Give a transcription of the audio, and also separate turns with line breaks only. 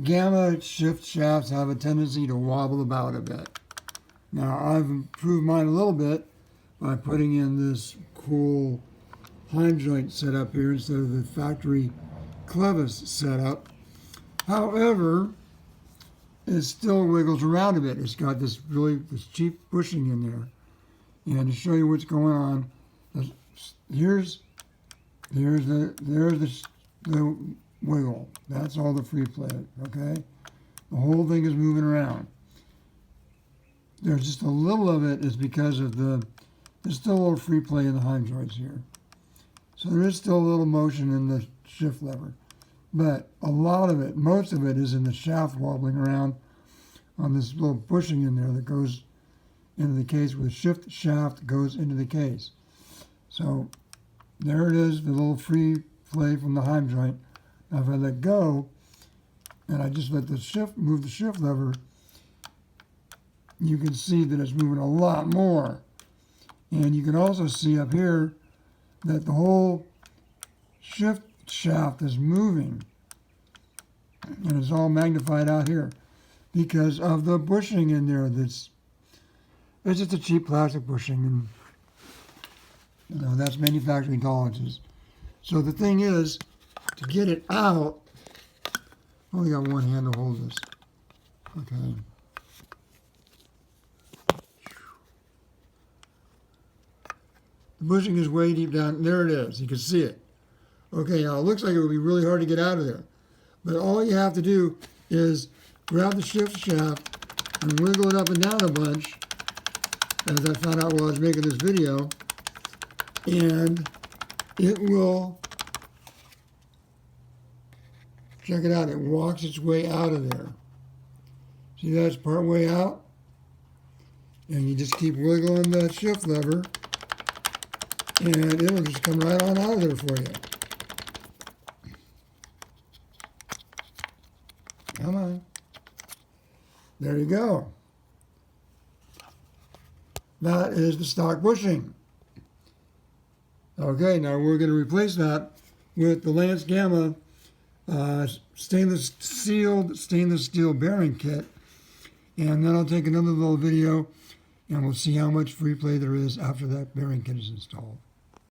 Gamma shift shafts have a tendency to wobble about a bit. Now I've improved mine a little bit by putting in this cool Heim joint setup here instead of the factory clevis setup. However, it still wiggles around a bit. It's got this cheap bushing in there. And to show you what's going on, there's the wiggle. That's all the free play, okay? The whole thing is moving around. There's just a little of it is because of there's still a little free play in the Heim joints here. So there is still a little motion in the shift lever. But a lot of it, most of it is in the shaft wobbling around on this little bushing in there that goes into the case where the shift shaft goes into the case. So there it is, the little free play from the Heim joint. Now if I let go and I just let the move the shift lever, you can see that it's moving a lot more. And you can also see up here that the whole shift shaft is moving. And it's all magnified out here because of the bushing in there. It's just a cheap plastic bushing, and that's manufacturing tolerances. So the thing is, to get it out, I only got one hand to hold this. Okay. The bushing is way deep down. There it is. You can see it. Okay, now it looks like it would be really hard to get out of there. But all you have to do is grab the shift shaft and wiggle it up and down a bunch, as I found out while I was making this video, and it will, check it out, it walks its way out of there. See, that's part way out, and you just keep wiggling the shift lever, and it'll just come right on out of there for you. Come on. There you go. That is the stock bushing. Okay, now we're going to replace that with the Lance Gamma stainless steel bearing kit. And then I'll take another little video and we'll see how much free play there is after that bearing kit is installed.